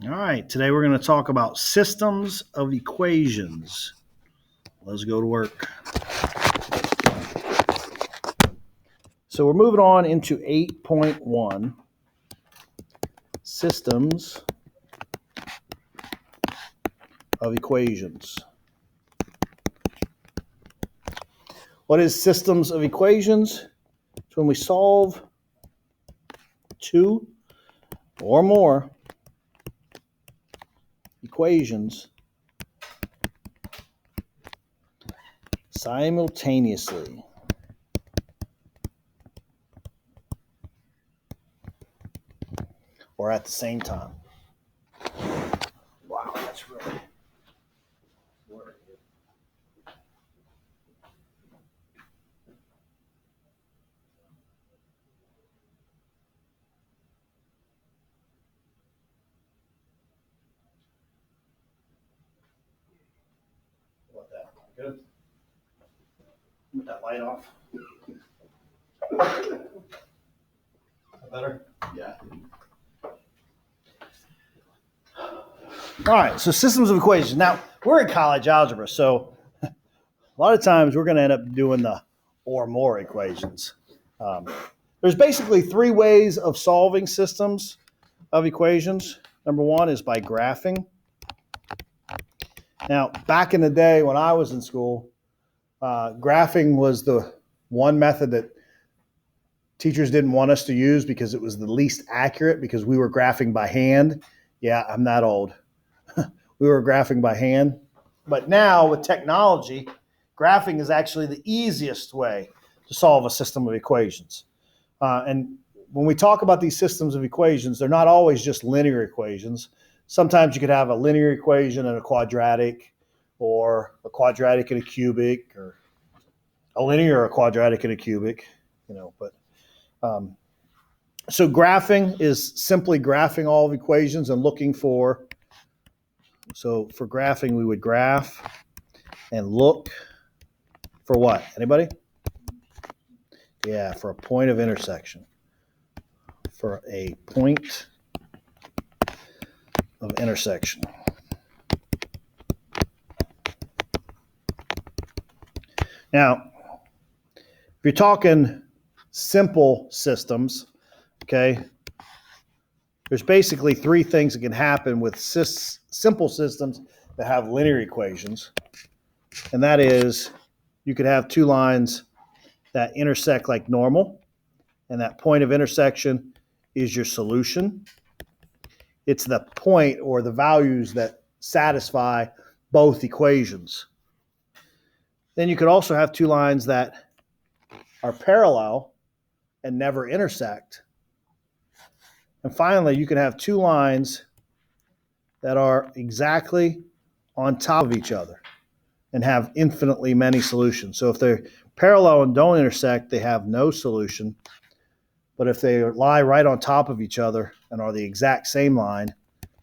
All right, today we're going to talk about systems of equations. Let's go to work. So we're moving on into 8.1, systems of equations. What is systems of equations? It's when we solve two or more equations simultaneously. Or at the same time. Wow, that's really wordy. What that? Good. Put that light off. Better? Yeah. All right, so systems of equations. Now, we're in college algebra, so a lot of times we're going to end up doing the or more equations. There's basically three ways of solving systems of equations. Number one is by graphing. Now, back in the day when I was in school, graphing was the one method that teachers didn't want us to use because it was the least accurate because we were graphing by hand. Yeah, I'm that old. We were graphing by hand. But now with technology, graphing is actually the easiest way to solve a system of equations. And when we talk about these systems of equations, they're not always just linear equations. Sometimes you could have a linear equation and a quadratic, or a quadratic and a cubic, or a linear or a quadratic and a cubic, so graphing is simply graphing all of equations and looking for. So for graphing, we would graph and look for what? Anybody? Yeah, for a point of intersection. For a point of intersection. Now, if you're talking simple systems, okay, there's basically three things that can happen with simple systems that have linear equations. And that is, you could have two lines that intersect like normal, and that point of intersection is your solution. It's the point or the values that satisfy both equations. Then you could also have two lines that are parallel and never intersect. And finally, you can have two lines that are exactly on top of each other and have infinitely many solutions. So if they're parallel and don't intersect, they have no solution. But if they lie right on top of each other and are the exact same line,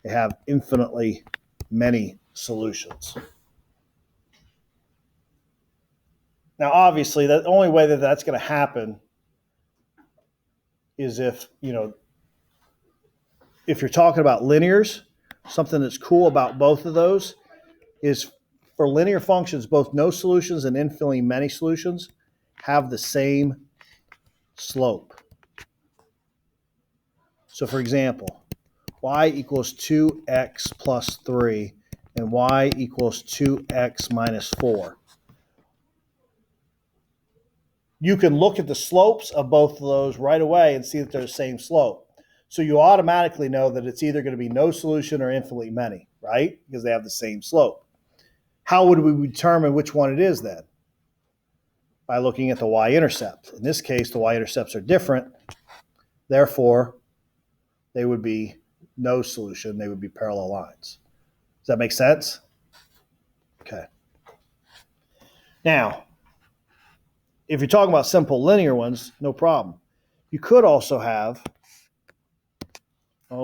they have infinitely many solutions. Now, obviously, the only way that that's going to happen is if you're talking about linears. Something that's cool about both of those is for linear functions, both no solutions and infinitely many solutions have the same slope. So for example, y equals 2x plus 3 and y equals 2x minus 4. You can look at the slopes of both of those right away and see that they're the same slope. So you automatically know that it's either going to be no solution or infinitely many, right? Because they have the same slope. How would we determine which one it is then? By looking at the y-intercept. In this case, the y-intercepts are different. Therefore, they would be no solution. They would be parallel lines. Does that make sense? Okay. Now, if you're talking about simple linear ones, no problem. You could also have,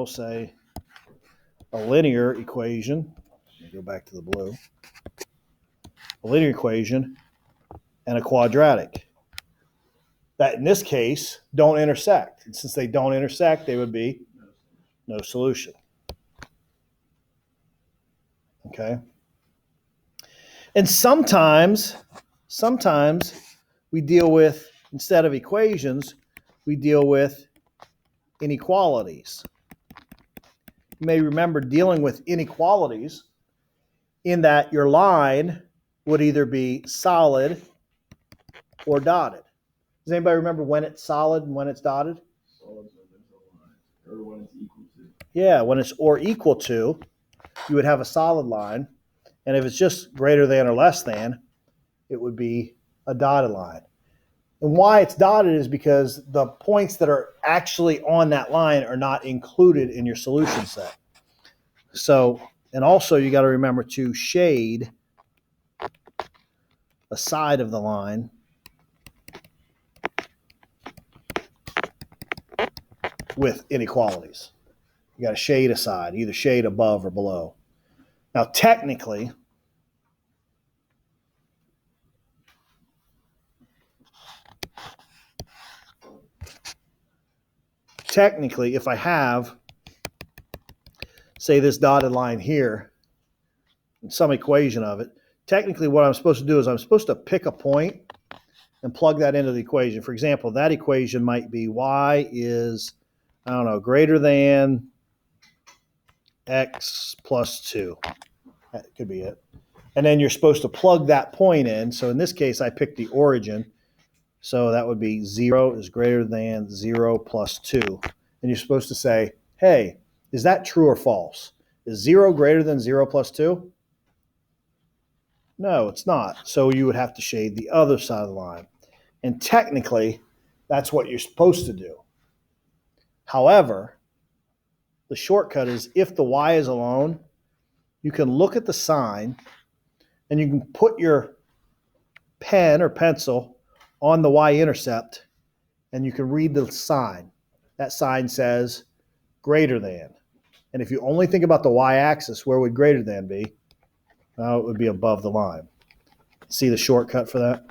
say, a linear equation. Let me go back to the blue. A linear equation and a quadratic that in this case don't intersect. And since they don't intersect, they would be no solution. Okay. And sometimes we deal with, instead of equations, we deal with inequalities. You may remember dealing with inequalities in that your line would either be solid or dotted. Does anybody remember when it's solid and when it's dotted? Solid, so there's a line. Or when it's equal to. Yeah, when it's or equal to, you would have a solid line. And if it's just greater than or less than, it would be a dotted line. And why it's dotted is because the points that are actually on that line are not included in your solution set. So, and also you got to remember to shade a side of the line with inequalities. You got to shade a side, either shade above or below. Now, technically, if I have, say, this dotted line here, and some equation of it, technically what I'm supposed to do is I'm supposed to pick a point and plug that into the equation. For example, that equation might be y is, I don't know, greater than x plus 2. That could be it. And then you're supposed to plug that point in. So in this case, I picked the origin. So that would be 0 is greater than 0 plus 2. And you're supposed to say, hey, is that true or false? Is 0 greater than 0 plus 2? No, it's not. So you would have to shade the other side of the line. And technically, that's what you're supposed to do. However, the shortcut is if the y is alone, you can look at the sign and you can put your pen or pencil on the y-intercept and you can read the sign. That sign says greater than. And if you only think about the y-axis, where would greater than be? It would be above the line. See the shortcut for that?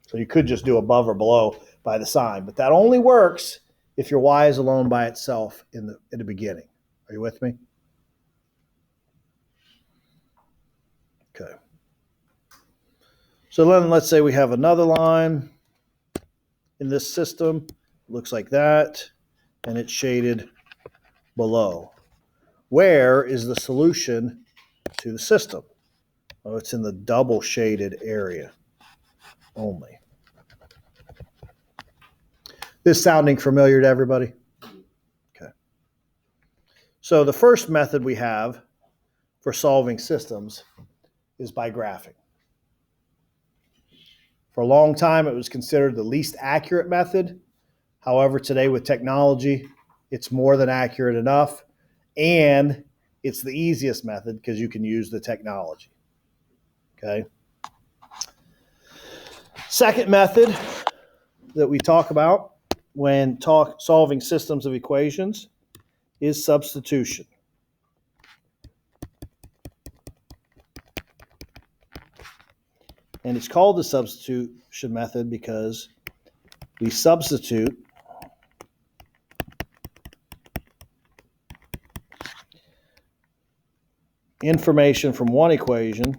So you could just do above or below by the sign, but that only works if your y is alone by itself in the beginning. Are you with me? Okay. So then let's say we have another line in this system. Looks like that, and it's shaded below. Where is the solution to the system? Oh, it's in the double shaded area only. This sounding familiar to everybody? Okay. So the first method we have for solving systems is by graphing. For a long time, it was considered the least accurate method. However, today with technology, it's more than accurate enough, and it's the easiest method because you can use the technology. Okay. Second method that we talk about when solving systems of equations is substitution. And it's called the substitution method because we substitute information from one equation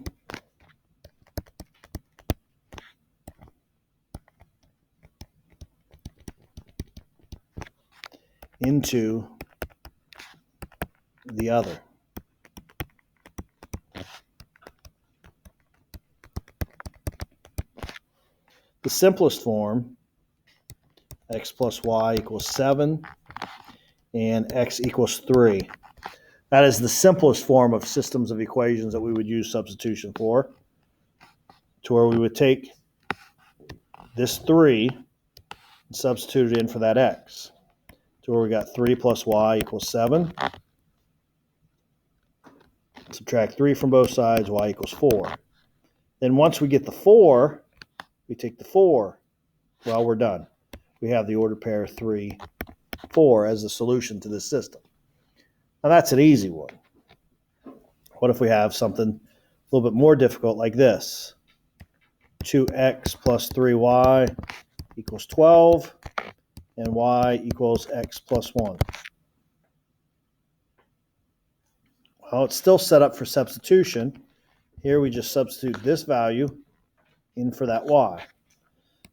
into the other. The simplest form, x plus y equals 7 and x equals 3. That is the simplest form of systems of equations that we would use substitution for, to where we would take this 3 and substitute it in for that x, to where we got 3 plus y equals 7. Subtract 3 from both sides, y equals 4. Then once we get the 4, we take the 4. Well, we're done. We have the order pair 3, 4 as the solution to this system. Now that's an easy one. What if we have something a little bit more difficult like this? 2x plus 3y equals 12, and y equals x plus 1. Well, it's still set up for substitution. Here we just substitute this value in for that y.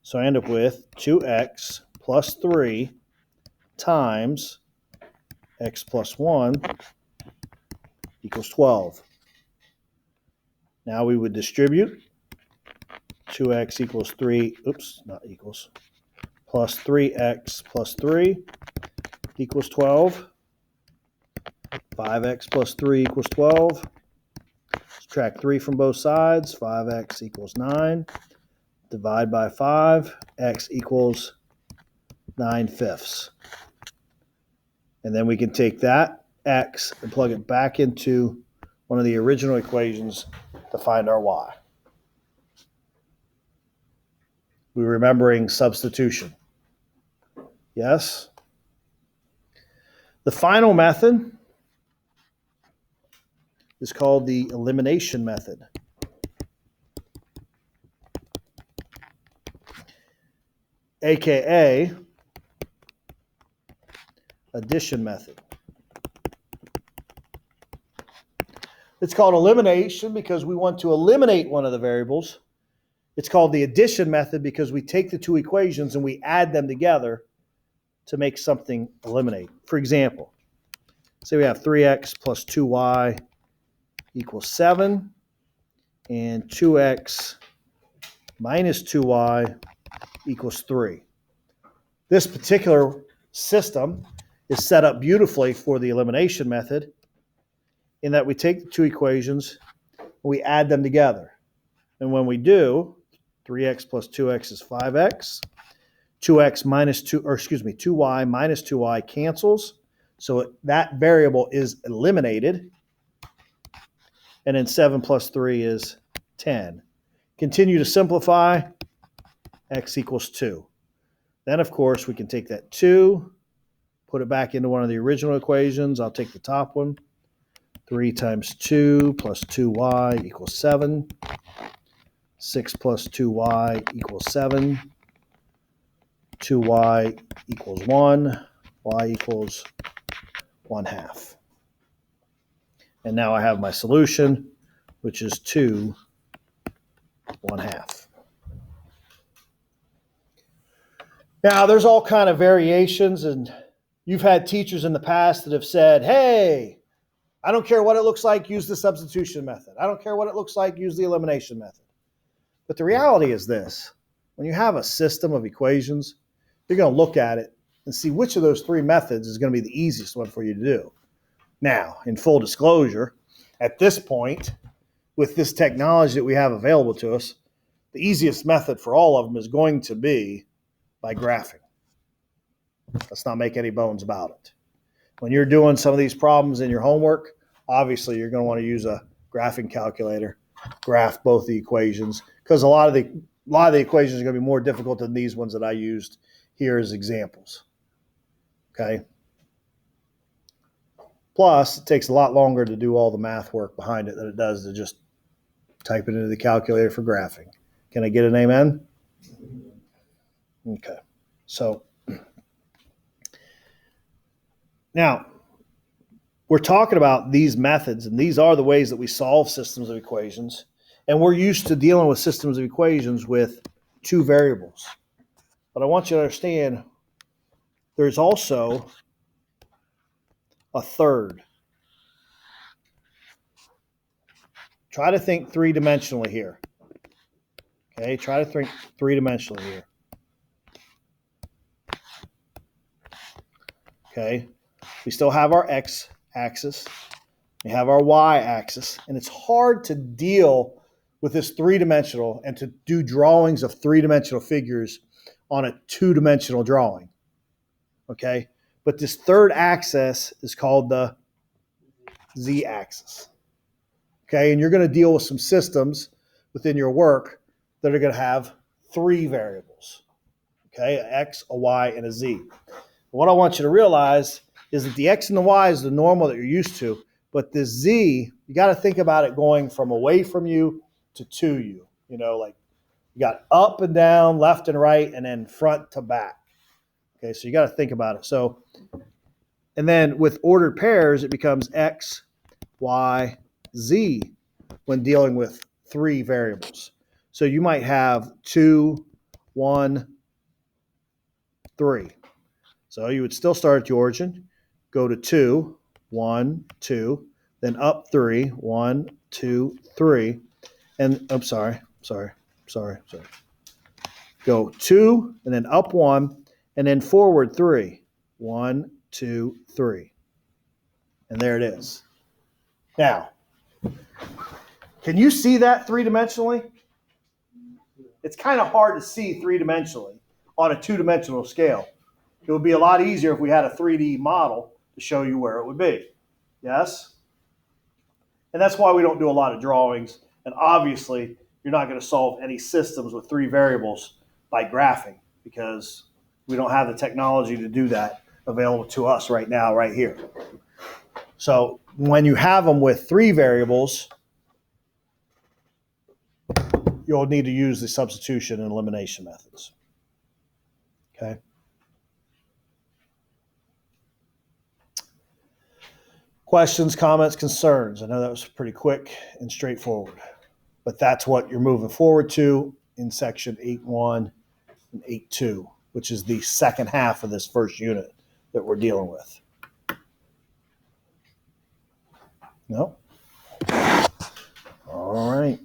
So I end up with 2x plus 3 times x plus 1 equals 12. Now we would distribute 2x equals 3, plus 3x plus 3 equals 12. 5x plus 3 equals 12. Subtract 3 from both sides. 5x equals 9. Divide by 5. X equals 9/5. And then we can take that x and plug it back into one of the original equations to find our y. We're remembering substitution. Yes? The final method is called the elimination method. AKA addition method. It's called elimination because we want to eliminate one of the variables. It's called the addition method because we take the two equations and we add them together to make something eliminate. For example, say we have 3x plus 2y equals 7 and 2x minus 2y equals 3. This particular system is set up beautifully for the elimination method in that we take the two equations and we add them together. And when we do, 3x plus 2x is 5x. 2y minus 2y cancels. So that variable is eliminated. And then 7 plus 3 is 10. Continue to simplify. X equals 2. Then, of course, we can take that 2, put it back into one of the original equations. I'll take the top one. 3 times 2 plus 2y equals 7. 6 plus 2y equals 7. 2y equals 1. Y equals 1/2. And now I have my solution, which is 2 1/2. Now, there's all kind of variations, and you've had teachers in the past that have said, hey, I don't care what it looks like, use the substitution method. I don't care what it looks like, use the elimination method. But the reality is this. When you have a system of equations, you're going to look at it and see which of those three methods is going to be the easiest one for you to do. Now, in full disclosure, at this point, with this technology that we have available to us, the easiest method for all of them is going to be by graphing. Let's not make any bones about it. When you're doing some of these problems in your homework, obviously you're going to want to use a graphing calculator, graph both the equations, because a lot of the equations are going to be more difficult than these ones that I used here as examples. Okay. Plus, it takes a lot longer to do all the math work behind it than it does to just type it into the calculator for graphing. Can I get an amen? Okay. So now we're talking about these methods, and these are the ways that we solve systems of equations. And we're used to dealing with systems of equations with two variables. But I want you to understand there's also a third. Try to think three-dimensionally here. Okay, try to think three-dimensionally here. Okay, we still have our x-axis. We have our y-axis. And it's hard to deal with this three-dimensional and to do drawings of three-dimensional figures on a two-dimensional drawing. Okay, but this third axis is called the z-axis. Okay, and you're going to deal with some systems within your work that are going to have three variables. Okay, an x, a y, and a z. What I want you to realize is that the x and the y is the normal that you're used to, but the z, you got to think about it going from away from you to you. You know, like you got up and down, left and right, and then front to back. Okay, so you got to think about it. So, and then with ordered pairs, it becomes x y, z when dealing with three variables. So you might have 2, 1, 3. So you would still start at the origin, go to 2, 1, 2, then up 3, 1, 2, 3, and I'm sorry. Go 2, and then up 1, and then forward 3. 1, 2, 3. And there it is. Now, can you see that three-dimensionally? It's kind of hard to see three-dimensionally on a two-dimensional scale. It would be a lot easier if we had a 3D model to show you where it would be. Yes? And that's why we don't do a lot of drawings. And obviously, you're not going to solve any systems with three variables by graphing because we don't have the technology to do that available to us right now, right here. So when you have them with three variables, you'll need to use the substitution and elimination methods. Okay. Questions, comments, concerns? I know that was pretty quick and straightforward, but that's what you're moving forward to in section 8.1 and 8.2, which is the second half of this first unit that we're dealing with. No? All right.